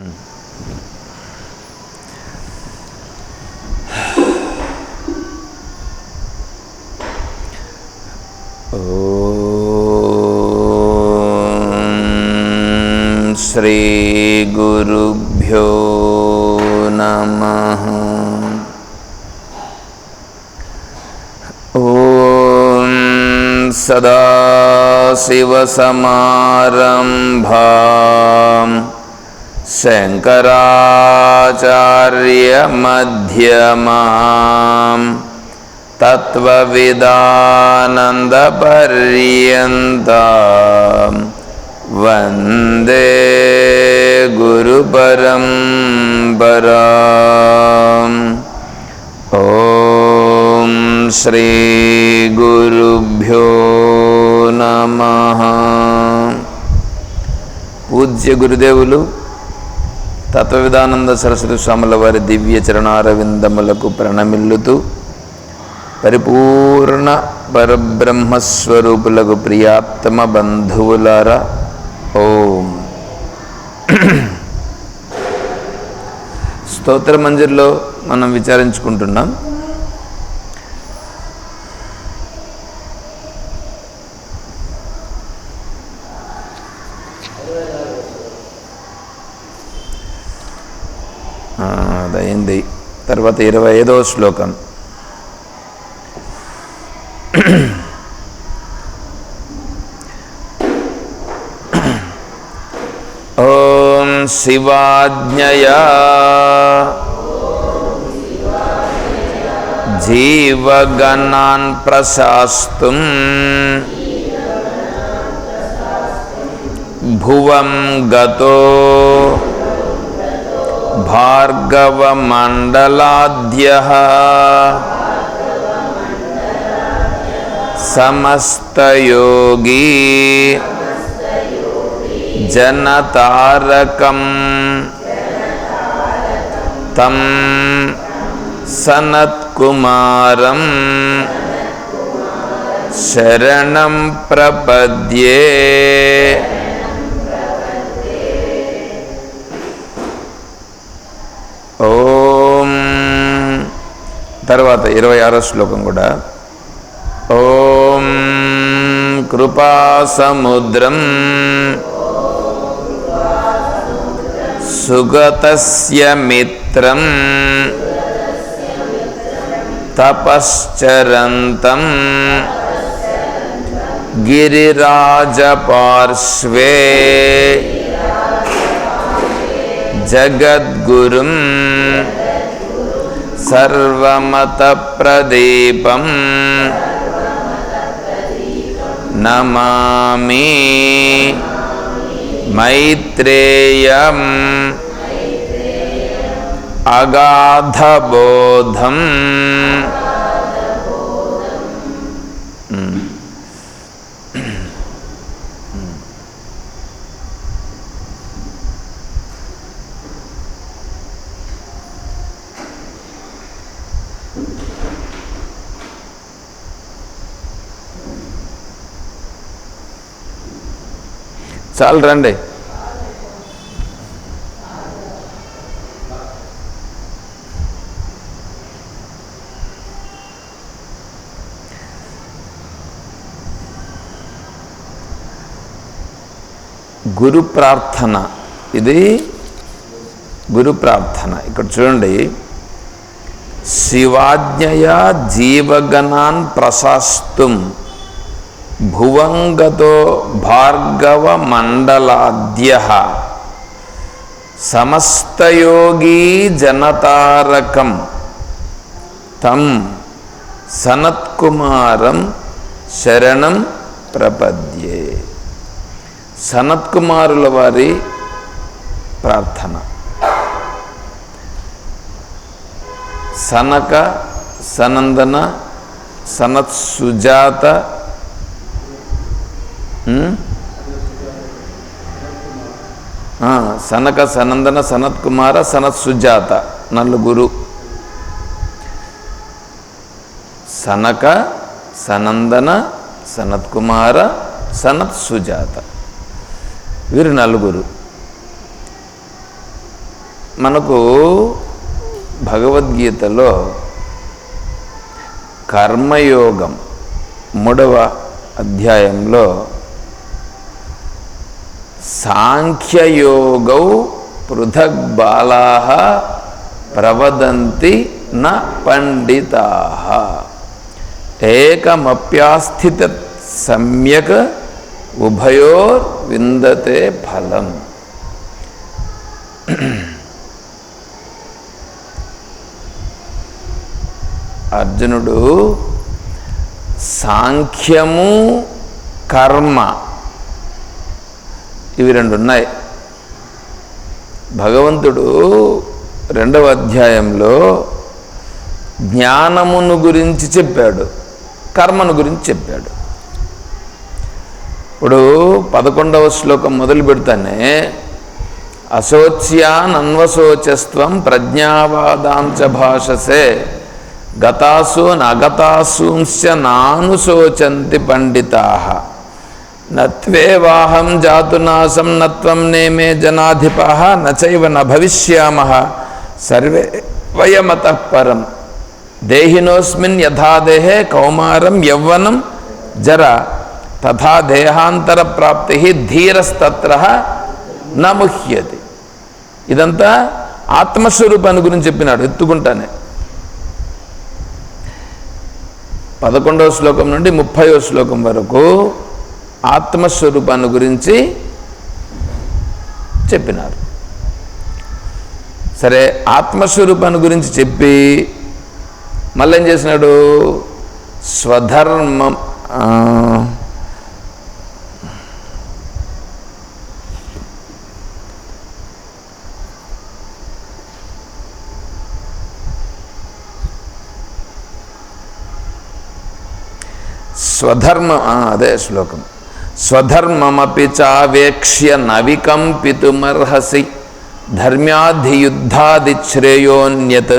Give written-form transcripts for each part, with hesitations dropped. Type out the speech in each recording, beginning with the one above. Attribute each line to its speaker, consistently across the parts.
Speaker 1: శ్రీ గురుభ్యో నమః. ఓం సదాశివసమారంభాం శంకరాచార్యమధ్యమాం తత్వవిదానందపర్యంతం వందే గురుపరంపరాం. ఓం శ్రీ గురుభ్యో నమః. పూజ్య గురుదేవులు తత్వవిదానంద సరస్వతి స్వాముల వారి దివ్య చరణారవిందములకు ప్రణమిల్లుతూ పరిపూర్ణ పరబ్రహ్మస్వరూపులకు ప్రియాత్తమ బంధువులారా, ఓం. స్తోత్ర మంజరిలో మనం విచారించుకుంటున్నాం. అదైంది. తర్వాత 25వ శ్లోకం. ఓం శివాజ్ఞయా జీవగణాన్ ప్రశాస్తుం భువం గతో భార్గవమండలాద్యః సమస్తయోగి జనతారకం తం సనత్కుమారం శరణం ప్రపద్యే. ఓం. తర్వాత 26వ శ్లోకం కూడా. ఓం కృపాసముద్రం సుగతస్య మిత్రం తపశ్చరంతం గిరిరాజపార్శ్వే జగద్గురుం సర్వమతప్రదీపం నమామి మైత్రేయం అగాధబోధం. చాలు రండి. గురు ప్రార్థన. ఇది గురు ప్రార్థన. ఇక్కడ చూడండి. శివాజ్ఞయా జీవగణాన్ ప్రశాస్తుం భువంగతో భార్గవ మండలాద్యః సమస్తయోగీ జనతారకం తం సనత్కుమారం శరణం ప్రపద్యే. సనత్కుమారుల వారి ప్రార్థన. సనక, సనందన, సనత్ సుజాత, సనక, సనందన, సనత్ కుమార, సనత్ సుజాత నలుగురు. సనక, సనందన, సనత్ కుమార, సనత్ సుజాత వీరు నలుగురు. మనకు భగవద్గీతలో కర్మయోగం 3వ అధ్యాయంలో సాంఖ్యయోగౌ పృథక్ బాలాః ప్రవదంతి న పండితాః ఏకమప్యాస్థిత సమ్యక్ ఉభయోర్ విందతే ఫలం. అర్జునుడు సాంఖ్యము కర్మ ఇవి 2 ఉన్నాయి. భగవంతుడు 2వ అధ్యాయంలో జ్ఞానమును గురించి చెప్పాడు, కర్మను గురించి చెప్పాడు. ఇప్పుడు 11వ శ్లోకం మొదలు పెడతానే అశోచ్యాన్ అన్వశోచస్త్వం ప్రజ్ఞావాదాంచ భాషసే గతాసు నగతాసూంశ్చ నానుశోచంతి పండితాః నత్వేవాహం జాతునాశం నత్వం నేమే జనాధిపః నచైవ న భవిష్యామః సర్వే వయమతః పరం దేహినోస్మిన్ యథా దేహే కౌమారం యవ్వనం జర తథా దేహాంతర ప్రాప్తి ధీరస్తత్ర న ముహ్యతి. ఇదంతా ఆత్మస్వరూపాన్ని గురించి చెప్పినాడు ఎత్తుకుంటానే. 11వ శ్లోకం నుండి 30వ శ్లోకం వరకు ఆత్మస్వరూపాన్ని గురించి చెప్పినారు. సరే, ఆత్మస్వరూపాన్ని గురించి చెప్పి మళ్ళీ ఏం చేసినాడు? స్వధర్మం అదే శ్లోకం. స్వధర్మమపి చావేక్ష్య నవికంపితుమర్హసి ధర్మ్యాధియుద్ధాది శ్రేయోన్యత్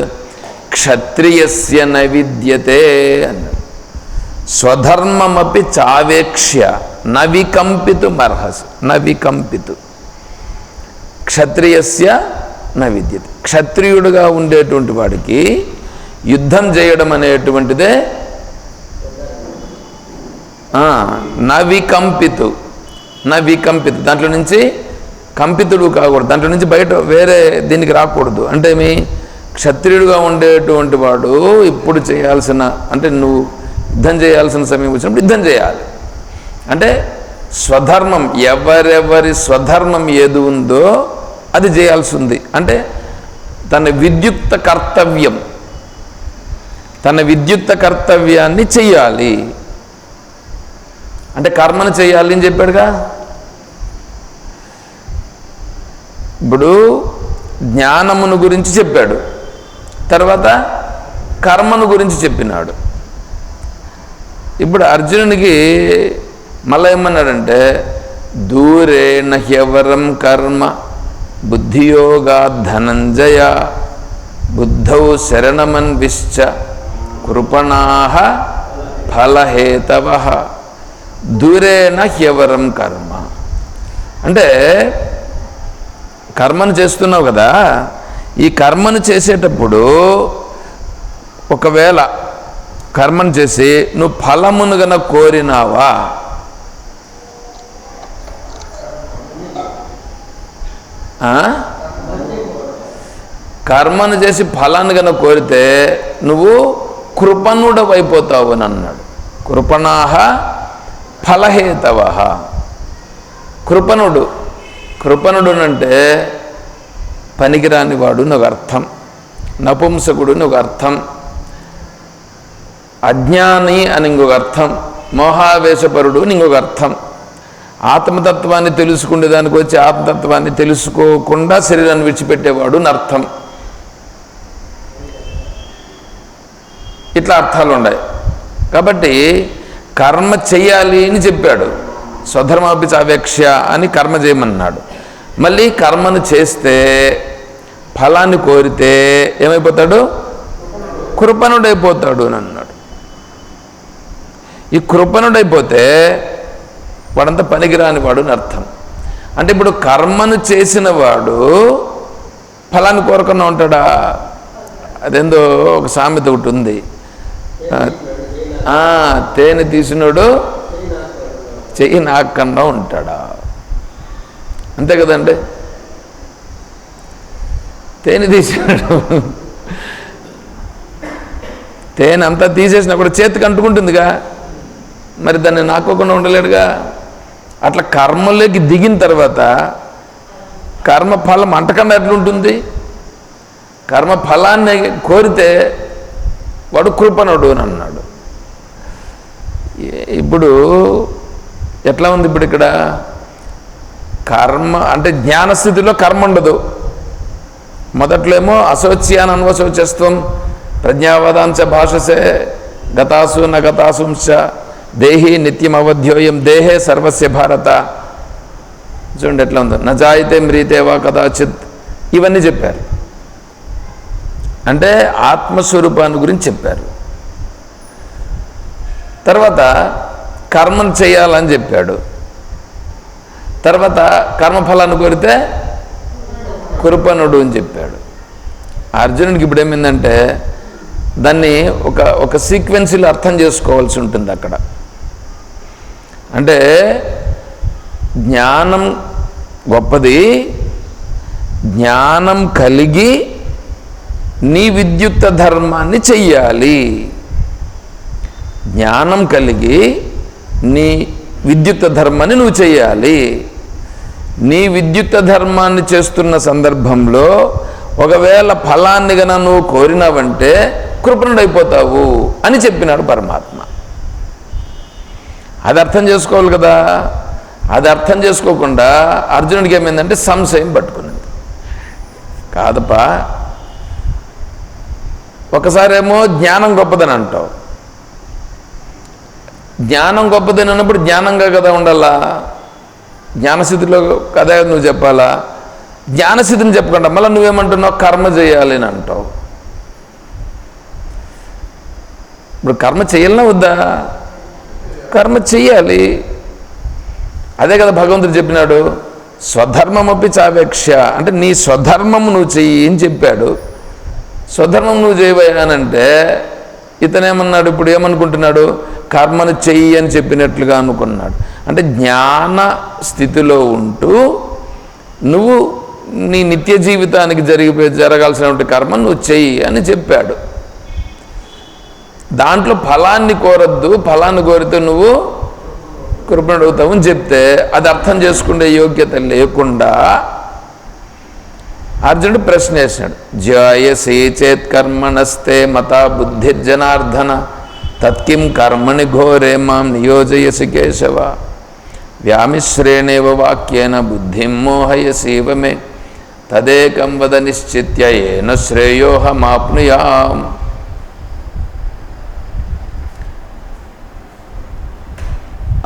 Speaker 1: క్షత్రియస్య న విద్యతే అన్నాడు. స్వధర్మమపి చావేక్ష్య నవికంపితుమర్హసి నవికంపితు క్షత్రియస్య న విద్యతే. క్షత్రియుడుగా ఉండేటువంటి వాడికి యుద్ధం చేయడం అనేటువంటిదే నవికంపితు. దాంట్లో నుంచి కంపితుడు కాకూడదు, దాంట్లో నుంచి బయట వేరే దీనికి రాకూడదు. అంటే మీ క్షత్రియుడుగా ఉండేటువంటి వాడు ఇప్పుడు చేయాల్సిన, అంటే నువ్వు యుద్ధం చేయాల్సిన సమయం వచ్చినప్పుడు యుద్ధం చేయాలి. అంటే స్వధర్మం, ఎవరెవరి స్వధర్మం ఏది ఉందో అది చేయాల్సి ఉంది. అంటే తన విద్యుక్త కర్తవ్యాన్ని చెయ్యాలి. అంటే కర్మను చేయాలి అని చెప్పాడుగా. ఇప్పుడు జ్ఞానమును గురించి చెప్పాడు, తర్వాత కర్మను గురించి చెప్పినాడు. ఇప్పుడు అర్జునునికి మళ్ళీ ఏమన్నాడంటే దూరేణ హ్యవరం కర్మ బుద్ధియోగా ధనంజయ బుద్ధౌ శరణమన్విశ్చ కృపణాః ఫలహేతవః. దూరేణ హ్యవరం కర్మ అంటే కర్మను చేస్తున్నావు కదా, ఈ కర్మను చేసేటప్పుడు ఒకవేళ కర్మను చేసి నువ్వు ఫలమును గన కోరినావా, కర్మను చేసి ఫలాన్ని గన కోరితే నువ్వు కృపణుడవైపోతావు అని అన్నాడు. కృపణాః ఫలహేతవః. కృపణుడు అంటే పనికిరాని వాడు అని ఒక అర్థం, నపుంసకుడు అని ఒక అర్థం, అజ్ఞాని అని ఇంకొక అర్థం, మోహావేశపరుడు అని ఇంకొక అర్థం. ఆత్మతత్వాన్ని తెలుసుకునే దానికి వచ్చి ఆత్మతత్వాన్ని తెలుసుకోకుండా శరీరాన్ని విడిచిపెట్టేవాడు అని అర్థం. ఇట్లా అర్థాలు ఉన్నాయి. కాబట్టి కర్మ చెయ్యాలి అని చెప్పాడు. స్వధర్మాపి చావేక్ష అని కర్మ చేయమన్నాడు. మళ్ళీ కర్మను చేస్తే ఫలాన్ని కోరితే ఏమైపోతాడు? కృపణుడైపోతాడు అని అన్నాడు. ఈ కృపణుడైపోతే వాడంతా పనికిరాని వాడు అని అర్థం. అంటే ఇప్పుడు కర్మను చేసిన వాడు ఫలాన్ని కోరకుండా ఉంటాడా? అదేందో ఒక సామెత ఒకటి ఉంది, తేనె తీసినోడు చెయ్యి నాకన్నా ఉంటాడా? అంతే కదండి. తేనె తీసినాడు, తేనె అంతా తీసేసినా కూడా చేతికి అంటుకుంటుందిగా, మరి దాన్ని నాకోకుండా ఉండలేడుగా. అట్లా కర్మలోకి దిగిన తర్వాత కర్మఫలం అంటకుండా ఎట్లుంటుంది? కర్మఫలాన్ని కోరితే వాడు కృపణుడు అని అన్నాడు. ఇప్పుడు ఎట్లా ఉంది? ఇప్పుడు ఇక్కడ కర్మ అంటే జ్ఞానస్థితిలో కర్మ ఉండదు. మొదట్లో ఏమో అశోచ్యాన్ అన్వశోచస్వం ప్రజ్ఞావదాంశ భాషసే గతాసు నగతాసుంశ దేహి నిత్యం అవధ్యోయం దేహే సర్వస్య భారత. చూడండి ఎట్లా ఉందో, నజాయితే మ్రీతేవా కదాచిత్, ఇవన్నీ చెప్పారు. అంటే ఆత్మస్వరూపాన్ని గురించి చెప్పారు. తర్వాత కర్మను చేయాలని చెప్పాడు. తర్వాత కర్మఫలాన్ని కోరితే కృపణుడు అని చెప్పాడు. అర్జునుడికి ఇప్పుడు ఏమైందంటే దాన్ని ఒక సీక్వెన్స్లో అర్థం చేసుకోవాల్సి ఉంటుంది అక్కడ. అంటే జ్ఞానం గొప్పది, జ్ఞానం కలిగి నీ విద్యుక్త ధర్మాన్ని చెయ్యాలి. జ్ఞానం కలిగి నీ విద్యుక్త ధర్మాన్ని నువ్వు చెయ్యాలి. నీ విద్యుక్త ధర్మాన్ని చేస్తున్న సందర్భంలో ఒకవేళ ఫలాన్ని గన నువ్వు కోరినావంటే కృపణుడైపోతావు అని చెప్పినాడు పరమాత్మ. అది అర్థం చేసుకోవాలి కదా. అది అర్థం చేసుకోకుండా అర్జునుడికి ఏమైందంటే సంశయం పట్టుకున్నది. కాదపా, ఒకసారేమో జ్ఞానం గొప్పదని అంటావు. జ్ఞానం గొప్పదని అన్నప్పుడు జ్ఞానంగా కదా ఉండాలా, జ్ఞానస్థితిలో కదా నువ్వు చెప్పాలా. జ్ఞానస్థితిని చెప్పకుండా మళ్ళీ నువ్వేమంటున్నావు, కర్మ చేయాలి అని అంటావు. ఇప్పుడు కర్మ చేయాలన్నా వద్దా? కర్మ చెయ్యాలి. అదే కదా భగవంతుడు చెప్పినాడు, స్వధర్మమపి చావేక్ష, అంటే నీ స్వధర్మము నువ్వు చెయ్యి అని చెప్పాడు. స్వధర్మం నువ్వు చేయబోయానంటే ఇతనేమన్నాడు, ఇప్పుడు ఏమనుకుంటున్నాడు, కర్మను చెయ్యి అని చెప్పినట్లుగా అనుకున్నాడు. అంటే జ్ఞాన స్థితిలో ఉంటూ నువ్వు నీ నిత్య జీవితానికి జరగాల్సినటువంటి కర్మ నువ్వు చెయ్యి అని చెప్పాడు. దాంట్లో ఫలాన్ని కోరద్దు, ఫలాన్ని కోరితే నువ్వు కృపణుడు అవుతావు అని చెప్తే అది అర్థం చేసుకునే యోగ్యత లేకుండా అర్జునుడు ప్రశ్న వేసినాడు. జాయసే చేత్ కర్మణస్తే మత బుద్ధిర్జనార్దన తత్కిం కర్మణి ఘోరే మాం నియోజయసి కేశవ వ్యామిశ్రేణేవ వాక్యేన బుద్ధిం మోహయసీవ మే తదేకం వద నిశ్చిత్య ఏన శ్రేయోహమాప్నుయాం.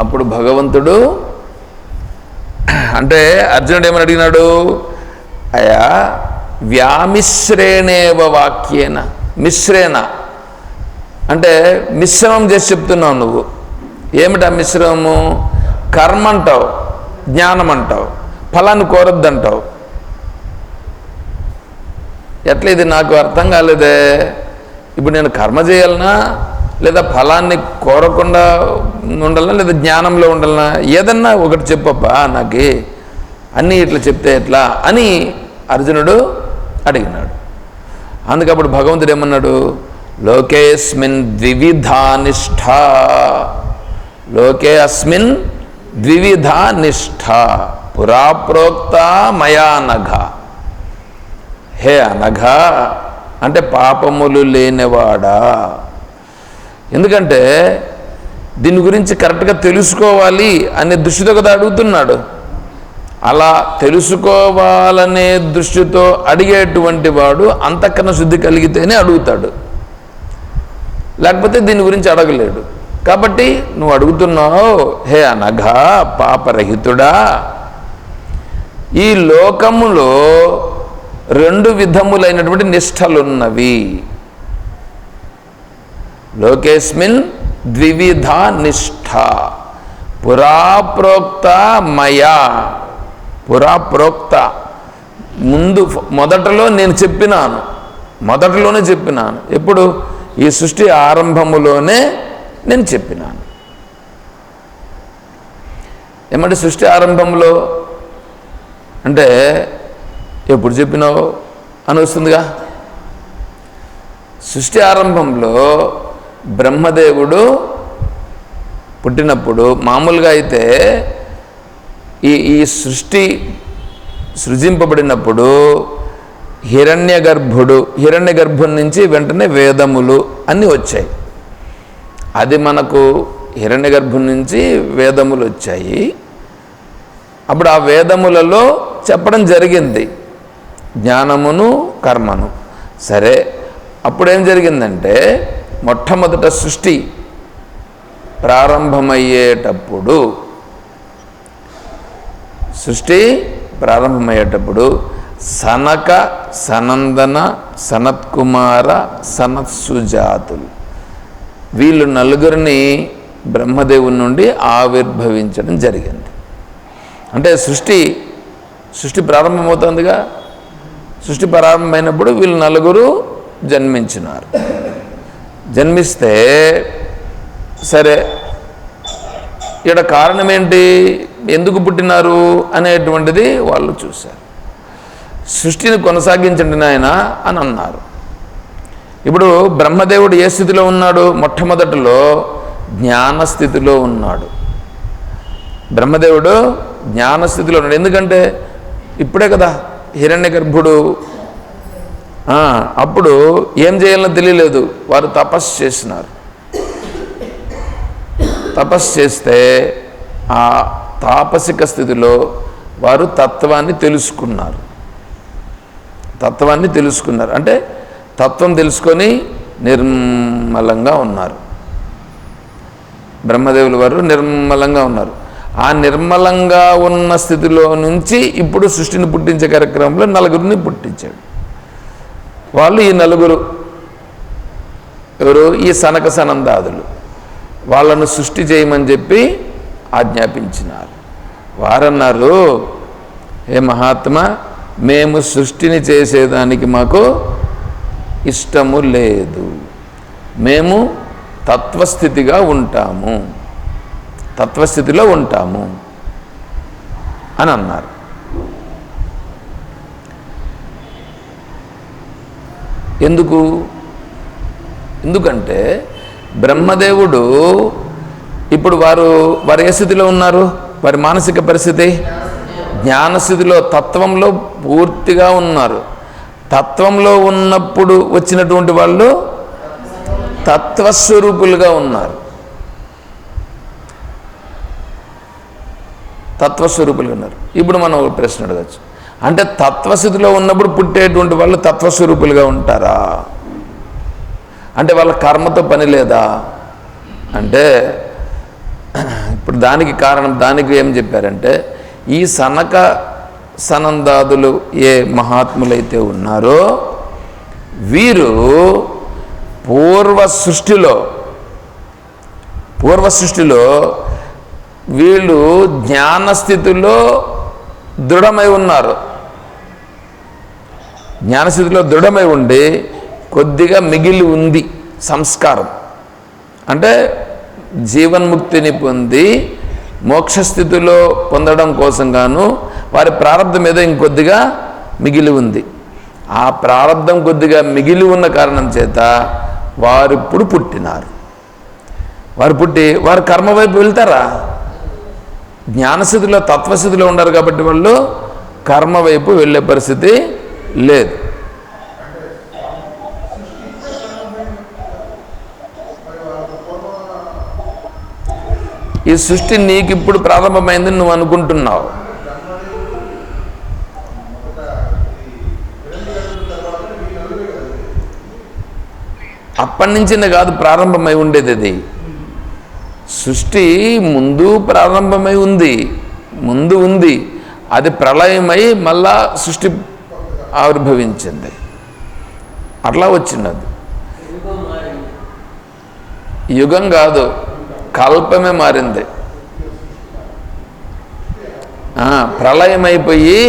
Speaker 1: అప్పుడు భగవంతుడు అంటే అర్జునుడు ఏమని అడిగినాడు, అయా వ్యామిశ్రేణేవ వాక్యేన, మిశ్రేణ అంటే మిశ్రమం చేసి చెప్తున్నావు నువ్వు. ఏమిటా మిశ్రమము? కర్మ అంటావు, జ్ఞానం అంటావు, ఫలాన్ని కోరద్దంటావు. ఎట్లా ఇది నాకు అర్థం కాలేదే. ఇప్పుడు నేను కర్మ చేయాలనా, లేదా ఫలాన్ని కోరకుండా ఉండాలనా, లేదా జ్ఞానంలో ఉండాలనా? ఏదన్నా ఒకటి చెప్పప్పా నాకు, అన్నీ ఇట్లా చెప్తే ఎట్లా అని అర్జునుడు అడిగినాడు. అందుకప్పుడు భగవంతుడు ఏమన్నాడు, లోకేస్మిన్ ద్వివిధా నిష్ఠ, లోకే అస్మిన్ ద్వివిధా నిష్ఠ పురాప్రోక్త మయా నఘ. హే అనఘ అంటే పాపములు లేనివాడా. ఎందుకంటే దీని గురించి కరెక్ట్గా తెలుసుకోవాలి అనే దృష్టితో కదా అడుగుతున్నాడు. అలా తెలుసుకోవాలనే దృష్టితో అడిగేటువంటి వాడు అంతఃకరణ శుద్ధి కలిగితేనే అడుగుతాడు, లేకపోతే దీని గురించి అడగలేడు. కాబట్టి నువ్వు అడుగుతున్నావు, హే అనఘ పాపరహితుడా, ఈ లోకములో రెండు విధములైనటువంటి నిష్ఠలున్నవి. లోకేస్మిన్ ద్వివిధ నిష్ఠ పురాప్రోక్త మయా, పురాప్రోక్త మొదటలో నేను చెప్పినాను, మొదటలోనే చెప్పినాను. ఎప్పుడు? ఈ సృష్టి ఆరంభములోనే నేను చెప్పినాను. ఏమంటే సృష్టి ఆరంభంలో అంటే ఎప్పుడు చెప్పినావు అని వస్తుందిగా. సృష్టి ఆరంభంలో బ్రహ్మదేవుడు పుట్టినప్పుడు మామూలుగా అయితే ఈ సృష్టి సృజింపబడినప్పుడు హిరణ్య గర్భం నుంచి వెంటనే వేదములు అన్నీ వచ్చాయి. అది మనకు హిరణ్య గర్భం నుంచి వేదములు వచ్చాయి. అప్పుడు ఆ వేదములలో చెప్పడం జరిగింది జ్ఞానమును కర్మను. సరే, అప్పుడేం జరిగిందంటే మొట్టమొదట సృష్టి ప్రారంభమయ్యేటప్పుడు సనక సనందన సనత్కుమార సనత్సుజాతులు వీళ్ళు నలుగురిని బ్రహ్మదేవుని నుండి ఆవిర్భవించడం జరిగింది. అంటే సృష్టి ప్రారంభమవుతుందిగా. సృష్టి ప్రారంభమైనప్పుడు వీళ్ళు నలుగురు జన్మించినారు. జన్మిస్తే సరే, ఇక్కడ కారణం ఏంటి, ఎందుకు పుట్టినారు అనేటువంటిది వాళ్ళు చూశారు. సృష్టిని కొనసాగించండి నాయన అని అన్నారు. ఇప్పుడు బ్రహ్మదేవుడు ఏ స్థితిలో ఉన్నాడు? మొట్టమొదటిలో జ్ఞానస్థితిలో ఉన్నాడు. బ్రహ్మదేవుడు జ్ఞానస్థితిలో ఉన్నాడు. ఎందుకంటే ఇప్పుడే కదా హిరణ్య గర్భుడు. అప్పుడు ఏం చేయాలో తెలియలేదు. వారు తపస్సు చేసినారు. తపస్సు చేస్తే ఆ తాపసిక స్థితిలో వారు తత్వాన్ని తెలుసుకున్నారు. అంటే తత్వం తెలుసుకొని నిర్మలంగా ఉన్నారు. బ్రహ్మదేవులు వారు నిర్మలంగా ఉన్నారు. ఆ నిర్మలంగా ఉన్న స్థితిలో నుంచి ఇప్పుడు సృష్టిని పుట్టించే కార్యక్రమంలో నలుగురిని పుట్టించాడు. వాళ్ళు ఈ నలుగురు ఎవరు? ఈ సనక సనందాదులు. వాళ్ళను సృష్టి చేయమని చెప్పి ఆజ్ఞాపించినారు. వారన్నారు, ఏ మహాత్మా, మేము సృష్టిని చేసేదానికి మాకు ఇష్టము లేదు, మేము తత్వస్థితిలో ఉంటాము అని అన్నారు. ఎందుకంటే బ్రహ్మదేవుడు ఇప్పుడు వారు ఏ స్థితిలో ఉన్నారు? వారి మానసిక పరిస్థితి జ్ఞానస్థితిలో, తత్వంలో పూర్తిగా ఉన్నారు. తత్వంలో ఉన్నప్పుడు వచ్చినటువంటి వాళ్ళు తత్వస్వరూపులుగా ఉన్నారు. ఇప్పుడు మనం ఒక ప్రశ్న అడగచ్చు, అంటే తత్వస్థితిలో ఉన్నప్పుడు పుట్టేటువంటి వాళ్ళు తత్వస్వరూపులుగా ఉంటారా? అంటే వాళ్ళ కర్మతో పని లేదా అంటే, ఇప్పుడు దానికి ఏం చెప్పారంటే, ఈ సనక సనందాదులు ఏ మహాత్ములైతే ఉన్నారో వీరు పూర్వ సృష్టిలో వీళ్ళు జ్ఞానస్థితిలో దృఢమై ఉన్నారు. జ్ఞానస్థితిలో దృఢమై ఉండి కొద్దిగా మిగిలి ఉంది సంస్కారం. అంటే జీవన్ముక్తిని పొంది మోక్షస్థితిలో పొందడం కోసం గాను వారి ప్రారంధం మీద ఇంకొద్దిగా మిగిలి ఉంది. ఆ ప్రారంధం కొద్దిగా మిగిలి ఉన్న కారణం చేత వారు ఇప్పుడు పుట్టినారు. వారు కర్మ వైపు వెళ్తారా? జ్ఞానస్థితిలో తత్వస్థితిలో ఉన్నారు కాబట్టి వాళ్ళు కర్మ వైపు వెళ్ళే పరిస్థితి లేదు. ఈ సృష్టి నీకు ఇప్పుడు ప్రారంభమైందని నువ్వు అనుకుంటున్నావు. అప్పటి నుంచినే కాదు ప్రారంభమై ఉండేది. అది సృష్టి ముందు ప్రారంభమై ఉంది. అది ప్రళయమై మళ్ళా సృష్టి ఆవిర్భవించింది. అట్లా వచ్చినది. యుగం కాదు, కల్పమే మారింది. ప్రళయమైపోయి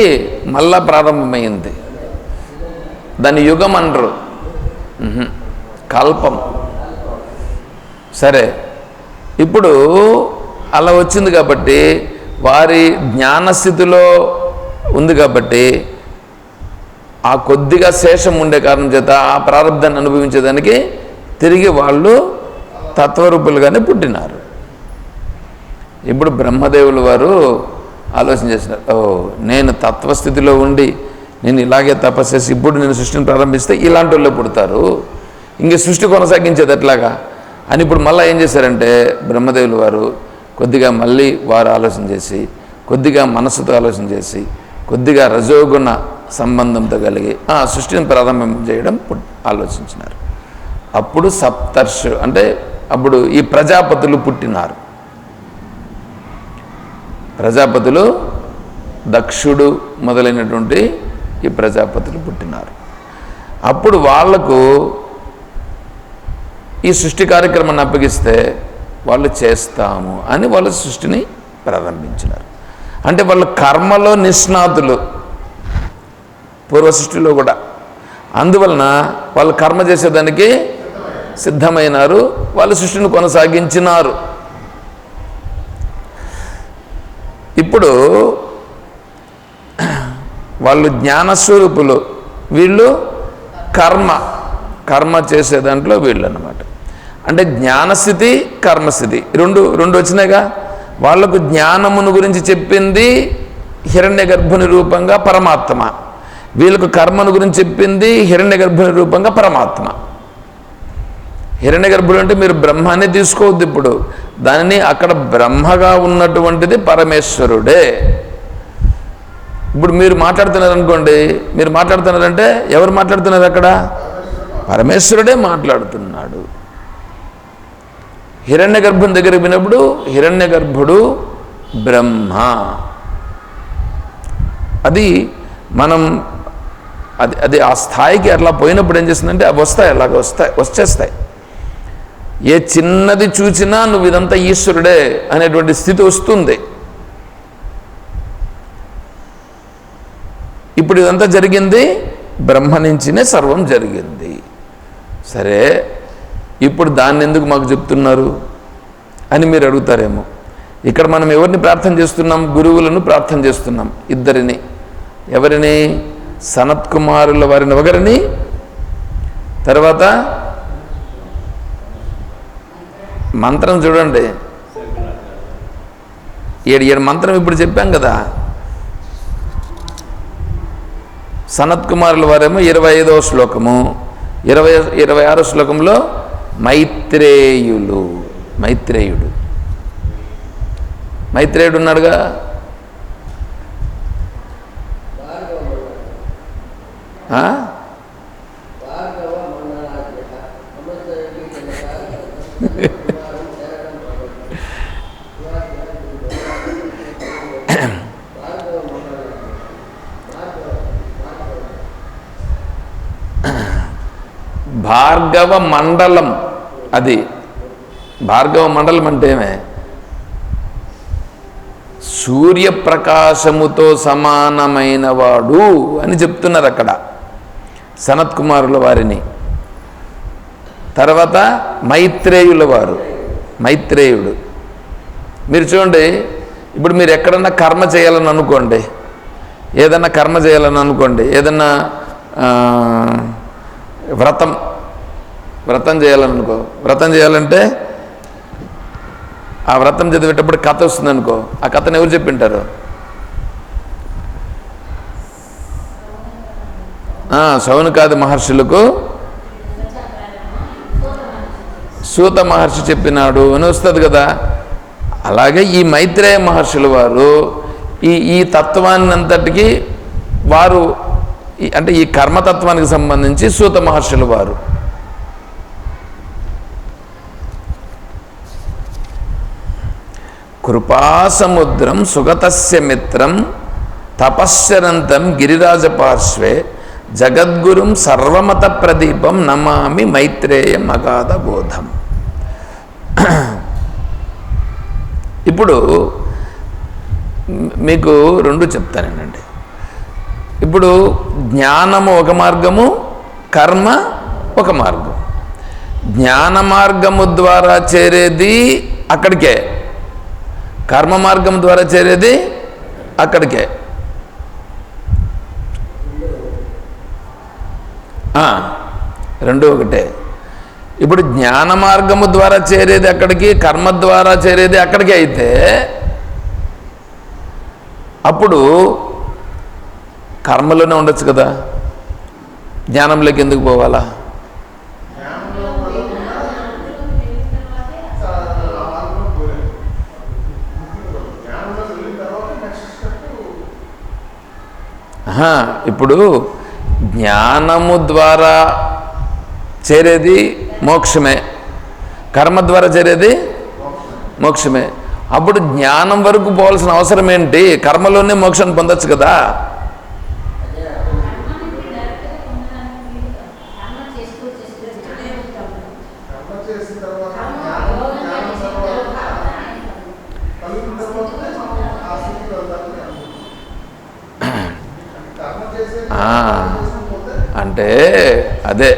Speaker 1: మళ్ళా ప్రారంభమైంది. దాని యుగం అనరు, కల్పం. సరే, ఇప్పుడు అలా వచ్చింది కాబట్టి వారి జ్ఞానస్థితిలో ఉంది కాబట్టి ఆ కొద్దిగా శేషం ఉండే కారణం చేత ఆ ప్రారంధాన్ని అనుభవించేదానికి తిరిగి వాళ్ళు తత్వరూపులుగానే పుట్టినారు. ఇప్పుడు బ్రహ్మదేవులు వారు ఆలోచన చేసినారు, నేను తత్వస్థితిలో ఉండి నేను ఇలాగే తపస్సు చేసి ఇప్పుడు నేను సృష్టిని ప్రారంభిస్తే ఇలాంటి వాళ్ళే పుడతారు, ఇంక సృష్టి కొనసాగించేది ఎట్లాగా అని ఇప్పుడు మళ్ళీ ఏం చేశారంటే బ్రహ్మదేవులు వారు కొద్దిగా మళ్ళీ వారు ఆలోచన చేసి కొద్దిగా మనసుతో ఆలోచన చేసి కొద్దిగా రజోగుణ సంబంధంతో కలిగి సృష్టిని ప్రారంభం చేయడం ఆలోచించినారు. అప్పుడు సప్తర్షు అంటే అప్పుడు ఈ ప్రజాపతులు పుట్టినారు. ప్రజాపతులు దక్షుడు మొదలైనటువంటి ఈ ప్రజాపతులు పుట్టినారు. అప్పుడు వాళ్లకు ఈ సృష్టి కార్యక్రమాన్ని అప్పగిస్తే వాళ్ళు చేస్తాము అని వాళ్ళ సృష్టిని ప్రారంభించినారు. అంటే వాళ్ళు కర్మలో నిష్ణాతులు పూర్వ సృష్టిలో కూడా, అందువలన వాళ్ళు కర్మ చేసేదానికి సిద్ధమైనారు, వాళ్ళు సృష్టిని కొనసాగించినారు. ఇప్పుడు వాళ్ళు జ్ఞానస్వరూపులు, వీళ్ళు కర్మ చేసే దాంట్లో వీళ్ళు అన్నమాట. అంటే జ్ఞానస్థితి కర్మస్థితి రెండు వచ్చినాయిగా. వాళ్లకు జ్ఞానమును గురించి చెప్పింది హిరణ్య గర్భుని రూపంగా పరమాత్మ, వీళ్ళకు కర్మను గురించి చెప్పింది హిరణ్య గర్భుని రూపంగా పరమాత్మ. హిరణ్య గర్భుడు అంటే మీరు బ్రహ్మాన్ని తీసుకోవద్దు, ఇప్పుడు దానిని అక్కడ బ్రహ్మగా ఉన్నటువంటిది పరమేశ్వరుడే. ఇప్పుడు మీరు మాట్లాడుతున్నారు అనుకోండి, మీరు మాట్లాడుతున్నారంటే ఎవరు మాట్లాడుతున్నారు అక్కడ? పరమేశ్వరుడే మాట్లాడుతున్నాడు. హిరణ్య గర్భుని దగ్గరికి వినప్పుడు హిరణ్య గర్భుడు బ్రహ్మ. అది మనం అది ఆ స్థాయికి అట్లా పోయినప్పుడు ఏం చేస్తుందంటే అవి వస్తాయి, అలాగ వచ్చేస్తాయి. ఏ చిన్నది చూచినా నువ్వు ఇదంతా ఈశ్వరుడే అనేటువంటి స్థితి వస్తుంది. ఇప్పుడు ఇదంతా జరిగింది బ్రహ్మ నుంచినే సర్వం జరిగింది. సరే, ఇప్పుడు దాన్ని ఎందుకు మాకు చెప్తున్నారు అని మీరు అడుగుతారేమో. ఇక్కడ మనం ఎవరిని ప్రార్థన చేస్తున్నాం? గురువులను ప్రార్థన చేస్తున్నాం, ఇద్దరిని. ఎవరిని? సనత్ కుమారుల వారిని ఒకరిని, తర్వాత మంత్రం చూడండి, ఏడు మంత్రం ఇప్పుడు చెప్పాం కదా. సనత్ కుమారుల వారేమో 25వ శ్లోకము, 26వ శ్లోకంలో మైత్రేయుడు ఉన్నాడుగా. భార్గవ మండలం, అది భార్గవ మండలం అంటే ఏమే? సూర్యప్రకాశముతో సమానమైన వాడు అని చెప్తున్నారు అక్కడ సనత్ కుమారుల వారిని. తర్వాత మైత్రేయుల వారు, మైత్రేయుడు. మీరు చూడండి, ఇప్పుడు మీరు ఎక్కడన్నా కర్మ చేయాలని అనుకోండి, ఏదన్నా కర్మ చేయాలని అనుకోండి, ఏదన్నా వ్రతం చేయాలనుకో, వ్రతం చేయాలంటే ఆ వ్రతం చదివేటప్పుడు కథ వస్తుంది అనుకో, ఆ కథను ఎవరు చెప్పింటారు? శౌనకాది మహర్షులకు సూత మహర్షి చెప్పినాడు అని వస్తుంది కదా. అలాగే ఈ మైత్రేయ మహర్షుల వారు ఈ తత్వాన్ని అంతటికి వారు అంటే ఈ కర్మతత్వానికి సంబంధించి సూత మహర్షుల వారు. కృపాసముద్రం సుగతస్య మిత్రం తపశ్చరంతం గిరిరాజపార్శ్వే జగద్గురుం సర్వమత ప్రదీపం నమామి మైత్రేయం అగాధ బోధం. ఇప్పుడు మీకు రెండు చెప్తానేనండి. ఇప్పుడు జ్ఞానము ఒక మార్గము, కర్మ ఒక మార్గం. జ్ఞాన మార్గము ద్వారా చేరేది అక్కడికే, కర్మ మార్గం ద్వారా చేరేది అక్కడికే. రెండు ఒకటే. ఇప్పుడు జ్ఞాన మార్గము ద్వారా చేరేది అక్కడికి, కర్మ ద్వారా చేరేది అక్కడికి అయితే అప్పుడు కర్మలోనే ఉండొచ్చు కదా, జ్ఞానంలోకి ఎందుకు పోవాలా? ఇప్పుడు జ్ఞానము ద్వారా చేరేది మోక్షమే, కర్మ ద్వారా చేరేది మోక్షమే. అప్పుడు జ్ఞానం వరకు పోవాల్సిన అవసరం ఏంటి? కర్మలోనే మోక్షాన్ని పొందొచ్చు కదా. అంటే అదే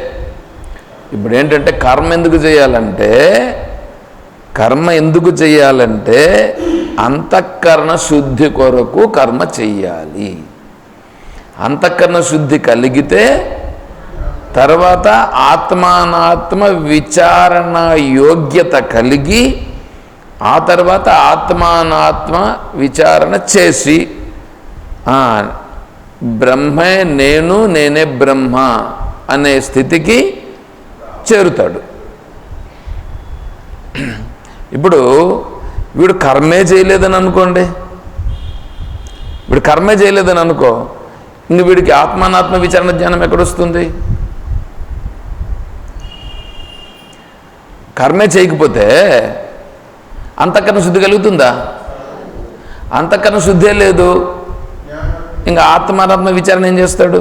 Speaker 1: ఇప్పుడు ఏంటంటే కర్మ ఎందుకు చేయాలంటే అంతఃకరణ శుద్ధి కొరకు కర్మ చెయ్యాలి. అంతఃకరణ శుద్ధి కలిగితే తర్వాత ఆత్మానాత్మ విచారణ యోగ్యత కలిగి ఆ తర్వాత ఆత్మానాత్మ విచారణ చేసి బ్రహ్మే నేను, నేనే బ్రహ్మ అనే స్థితికి చేరుతాడు. ఇప్పుడు వీడు కర్మే చేయలేదని అనుకోండి, వీడు కర్మే చేయలేదని అనుకో, ఇంక వీడికి ఆత్మానాత్మ విచారణ జ్ఞానం ఎక్కడొస్తుంది? కర్మే చేయకపోతే అంతఃకరణ శుద్ధి కలుగుతుందా? అంతఃకరణ శుద్ధే లేదు, ఇంకా ఆత్మానాత్మ విచారణ ఏం చేస్తాడు?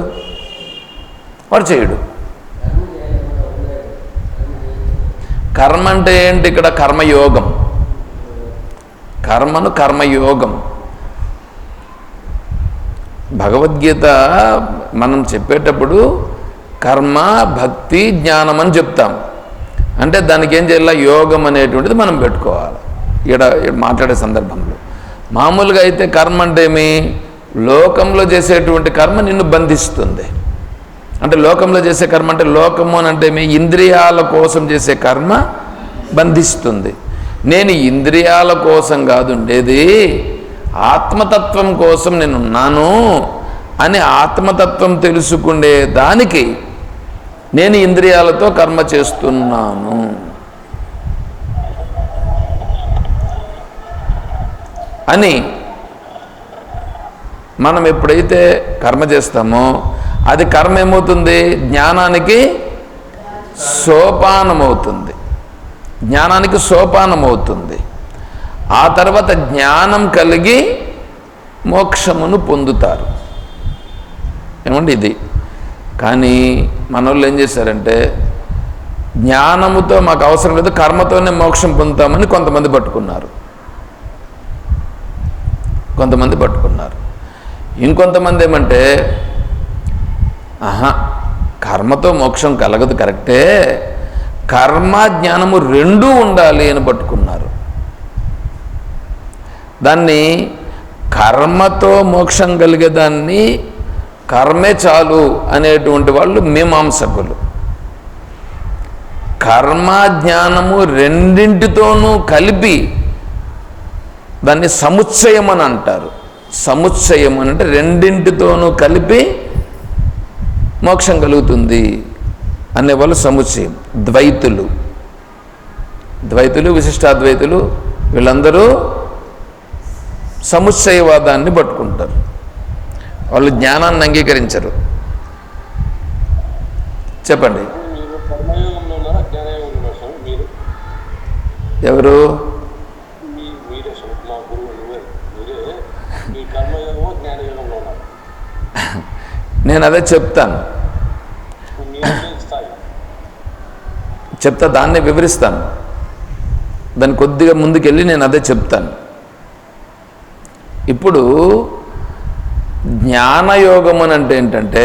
Speaker 1: వాడు చేయడు. కర్మ అంటే ఏంటి? ఇక్కడ కర్మయోగం, కర్మను కర్మయోగం. భగవద్గీత మనం చెప్పేటప్పుడు కర్మ, భక్తి, జ్ఞానం అని చెప్తాం. అంటే దానికి ఏం చేయాలి? యోగం అనేటువంటిది మనం పెట్టుకోవాలి ఇక్కడ మాట్లాడే సందర్భంలో. మామూలుగా అయితే కర్మ అంటే ఏమి? లోకంలో చేసేటువంటి కర్మ నిన్ను బంధిస్తుంది. అంటే లోకంలో చేసే కర్మ అంటే లోకము అని అంటే మీ ఇంద్రియాల కోసం చేసే కర్మ బంధిస్తుంది. నేను ఇంద్రియాల కోసం కాదు ఉండేది, ఆత్మతత్వం కోసం నేనున్నాను అని ఆత్మతత్వం తెలుసుకునే దానికి నేను ఇంద్రియాలతో కర్మ చేస్తున్నాను అని మనం ఎప్పుడైతే కర్మ చేస్తామో అది కర్మ ఏమవుతుంది? జ్ఞానానికి సోపానమవుతుంది, జ్ఞానానికి సోపానమవుతుంది. ఆ తర్వాత జ్ఞానం కలిగి మోక్షమును పొందుతారు. ఏమండి ఇది? కానీ మనోళ్ళు ఏం చేశారంటే జ్ఞానముతో మాకు అవసరం లేదు, కర్మతోనే మోక్షం పొందుతామని కొంతమంది పట్టుకున్నారు. ఇంకొంతమంది ఏమంటే కర్మతో మోక్షం కలగదు, కరెక్టే, కర్మ జ్ఞానము రెండూ ఉండాలి అని పట్టుకున్నారు. దాన్ని కర్మతో మోక్షం కలిగేదాన్ని కర్మే చాలు అనేటువంటి వాళ్ళు మీమాంసకులు. కర్మ జ్ఞానము రెండింటితోనూ కలిపి దాన్ని సముచ్చయం అని అంటారు. సముచ్చయం అని అంటే రెండింటితోనూ కలిపి మోక్షం కలుగుతుంది అనేవాళ్ళు సముచ్చయం. ద్వైతులు విశిష్టాద్వైతులు వీళ్ళందరూ సముచ్చయవాదాన్ని పట్టుకుంటారు. వాళ్ళు జ్ఞానాన్ని అంగీకరించరు. చెప్పండి ఎవరు? నేను అదే చెప్తాను, దాన్ని వివరిస్తాను, దాన్ని కొద్దిగా ముందుకెళ్ళి నేను అదే చెప్తాను. ఇప్పుడు జ్ఞానయోగం అని అంటే ఏంటంటే